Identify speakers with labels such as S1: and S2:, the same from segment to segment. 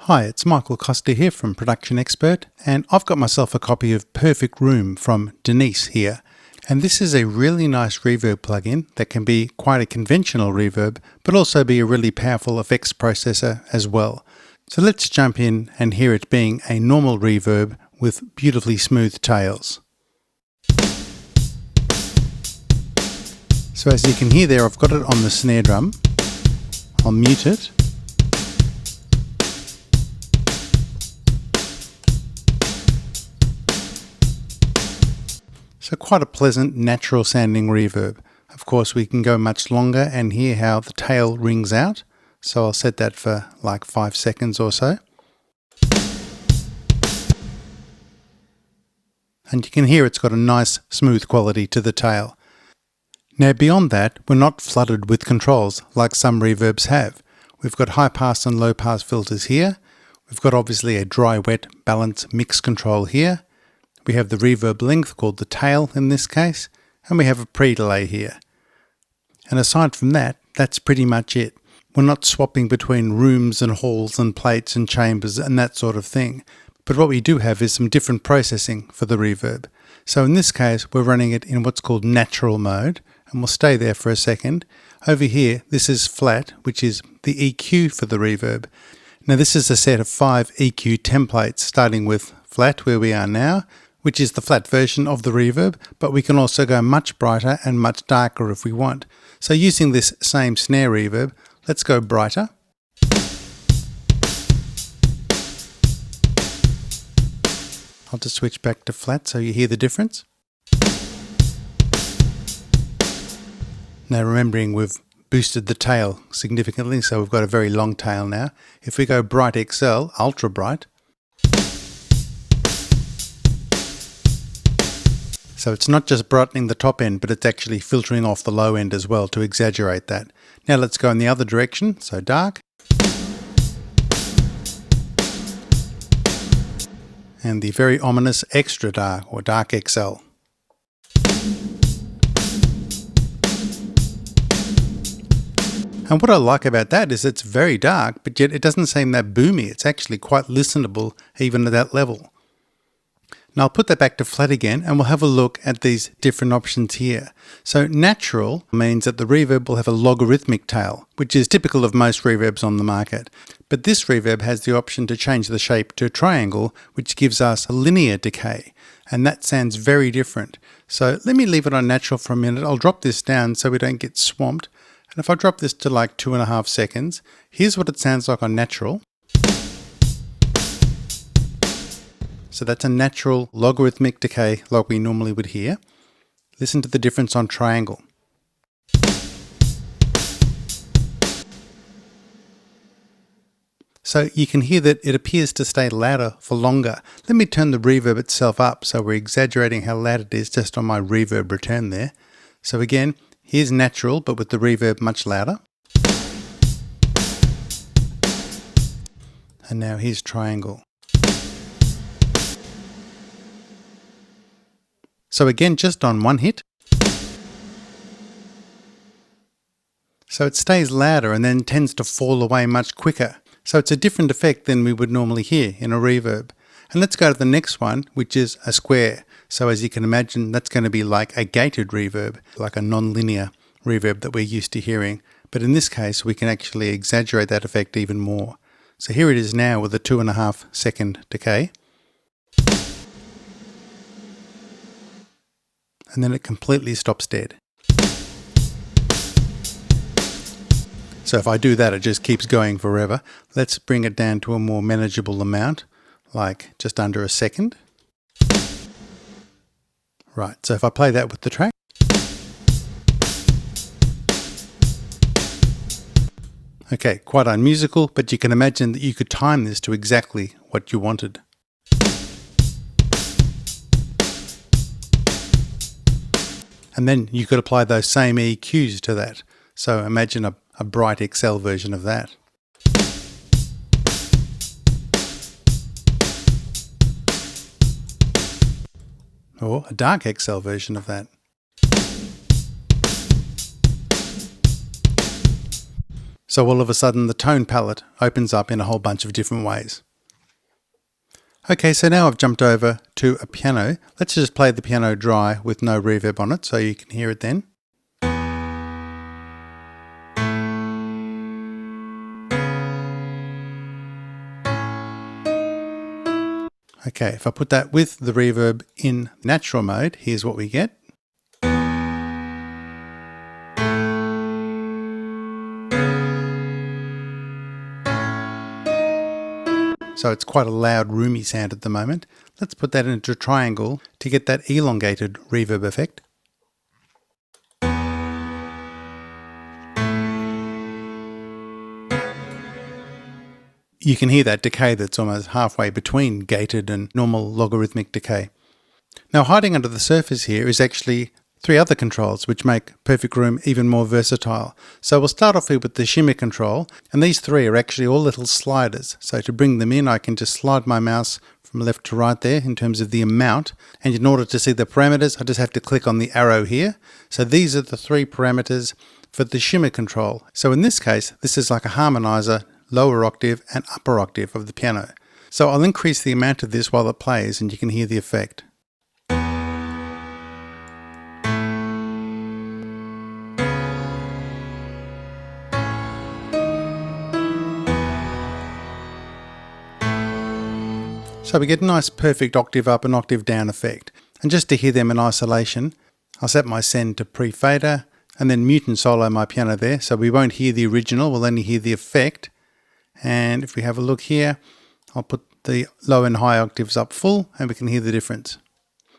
S1: Hi, it's Michael Costa here from Production Expert, and I've got myself a copy of Perfect Room from Denise here. And this is a really nice reverb plugin that can be quite a conventional reverb, but also be a really powerful effects processor as well. So let's jump in and hear it being a normal reverb with beautifully smooth tails. So as you can hear there, I've got it on the snare drum. I'll mute it. So quite a pleasant, natural sounding reverb. Of course, we can go much longer and hear how the tail rings out. So I'll set that for like 5 seconds or so. And you can hear it's got a nice, smooth quality to the tail. Now beyond that, we're not flooded with controls like some reverbs have. We've got high pass and low pass filters here. We've got obviously a dry wet balance mix control here. We have the reverb length called the tail in this case, and we have a pre-delay here. And aside from that, that's pretty much it. We're not swapping between rooms and halls and plates and chambers and that sort of thing. But what we do have is some different processing for the reverb. So in this case, we're running it in what's called natural mode, and we'll stay there for a second. Over here, this is flat, which is the EQ for the reverb. Now this is a set of 5 EQ templates, starting with flat, where we are now, which is the flat version of the reverb, but we can also go much brighter and much darker if we want. So using this same snare reverb, let's go brighter. I'll just switch back to flat so you hear the difference. Now remembering we've boosted the tail significantly, so we've got a very long tail now. If we go bright XL, ultra bright, so it's not just brightening the top end, but it's actually filtering off the low end as well to exaggerate that. Now let's go in the other direction, so dark. And the very ominous extra dark, or dark XL. And what I like about that is it's very dark, but yet it doesn't seem that boomy. It's actually quite listenable even at that level. Now I'll put that back to flat again and we'll have a look at these different options here. So natural means that the reverb will have a logarithmic tail, which is typical of most reverbs on the market. But this reverb has the option to change the shape to a triangle, which gives us a linear decay. And that sounds very different. So let me leave it on natural for a minute. I'll drop this down so we don't get swamped. And if I drop this to like 2.5 seconds, here's what it sounds like on natural. So that's a natural logarithmic decay like we normally would hear. Listen to the difference on triangle. So you can hear that it appears to stay louder for longer. Let me turn the reverb itself up so we're exaggerating how loud it is just on my reverb return there. So again, here's natural but with the reverb much louder. And now here's triangle. So again, just on one hit. So it stays louder and then tends to fall away much quicker. So it's a different effect than we would normally hear in a reverb. And let's go to the next one, which is a square. So as you can imagine, that's going to be like a gated reverb, like a non-linear reverb that we're used to hearing. But in this case, we can actually exaggerate that effect even more. So here it is now with a 2.5 second decay. And then it completely stops dead. So if I do that, it just keeps going forever. Let's bring it down to a more manageable amount, like just under a second. Right, so if I play that with the track. Okay, quite unmusical, but you can imagine that you could time this to exactly what you wanted. And then you could apply those same EQs to that. So imagine a bright XL version of that. Or a dark XL version of that. So all of a sudden the tone palette opens up in a whole bunch of different ways. Okay, so now I've jumped over to a piano. Let's just play the piano dry with no reverb on it so you can hear it then. Okay, if I put that with the reverb in natural mode, here's what we get. So it's quite a loud, roomy sound at the moment. Let's put that into a triangle to get that elongated reverb effect. You can hear that decay that's almost halfway between gated and normal logarithmic decay. Now hiding under the surface here is actually 3 other controls which make Perfect Room even more versatile. So we'll start off here with the Shimmer Control, and these 3 are actually all little sliders. So to bring them in, I can just slide my mouse from left to right there in terms of the amount, and in order to see the parameters I just have to click on the arrow here. So these are the 3 parameters for the Shimmer Control. So in this case, this is like a harmonizer, lower octave and upper octave of the piano. So I'll increase the amount of this while it plays and you can hear the effect. So we get a nice perfect octave up and octave down effect. And just to hear them in isolation, I'll set my send to pre-fader and then mute and solo my piano there, so we won't hear the original, we'll only hear the effect. And if we have a look here, I'll put the low and high octaves up full and we can hear the difference.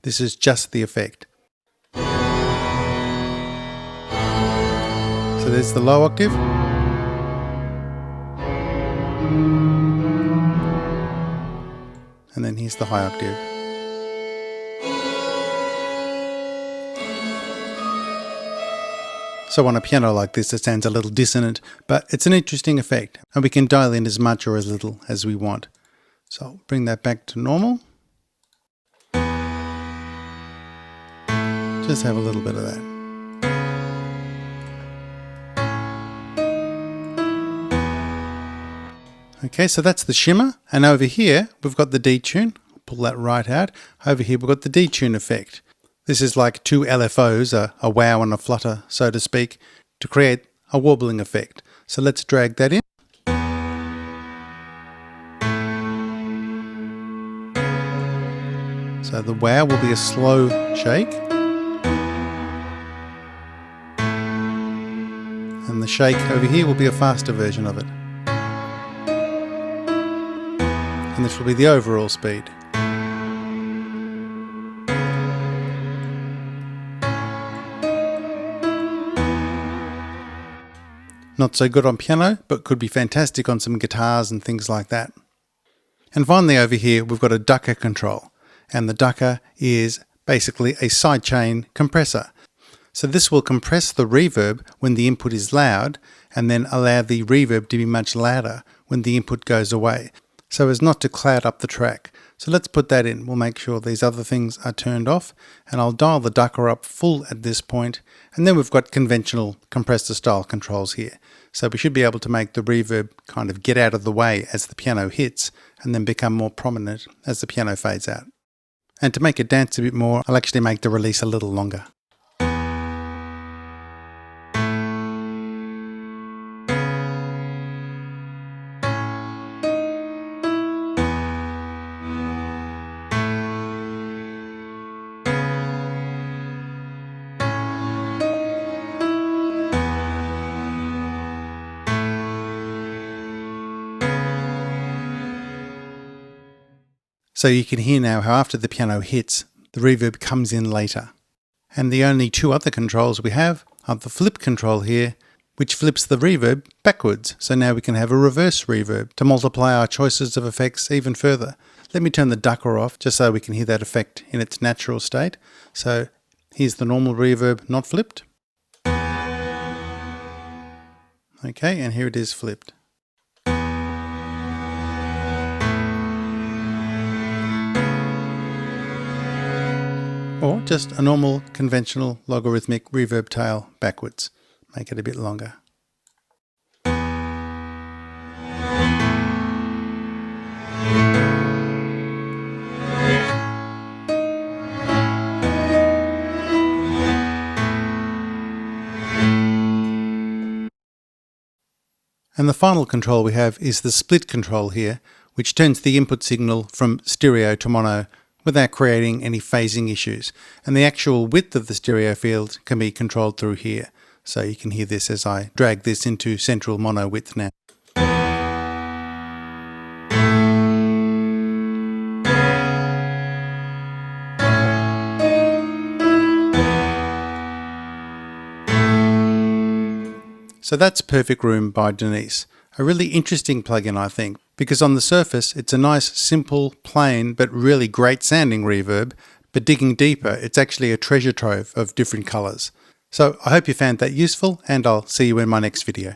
S1: This is just the effect. So there's the low octave. And then here's the high octave. So on a piano like this, it sounds a little dissonant, but it's an interesting effect, and we can dial in as much or as little as we want. So I'll bring that back to normal. Just have a little bit of that. Okay, so that's the shimmer, and over here we've got the detune. I'll pull that right out. Over here we've got the detune effect. This is like 2 LFOs, a wow and a flutter, so to speak, to create a warbling effect. So let's drag that in. So the wow will be a slow shake. And the shake over here will be a faster version of it. And this will be the overall speed. Not so good on piano, but could be fantastic on some guitars and things like that. And finally over here we've got a ducker control, and the ducker is basically a sidechain compressor. So this will compress the reverb when the input is loud and then allow the reverb to be much louder when the input goes away, so as not to cloud up the track. So let's put that in. We'll make sure these other things are turned off, and I'll dial the ducker up full at this point, and then we've got conventional compressor style controls here. So we should be able to make the reverb kind of get out of the way as the piano hits and then become more prominent as the piano fades out. And to make it dance a bit more, I'll actually make the release a little longer. So you can hear now how after the piano hits, the reverb comes in later. And the only 2 other controls we have are the flip control here, which flips the reverb backwards. So now we can have a reverse reverb to multiply our choices of effects even further. Let me turn the ducker off just so we can hear that effect in its natural state. So here's the normal reverb not flipped. Okay, and here it is flipped. Or just a normal conventional logarithmic reverb tail backwards. Make it a bit longer. And the final control we have is the split control here, which turns the input signal from stereo to mono without creating any phasing issues. And the actual width of the stereo field can be controlled through here. So you can hear this as I drag this into central mono width now. So that's Perfect Room by Denise. A really interesting plugin, I think, because on the surface it's a nice, simple, plain, but really great sounding reverb, but digging deeper it's actually a treasure trove of different colours. So I hope you found that useful, and I'll see you in my next video.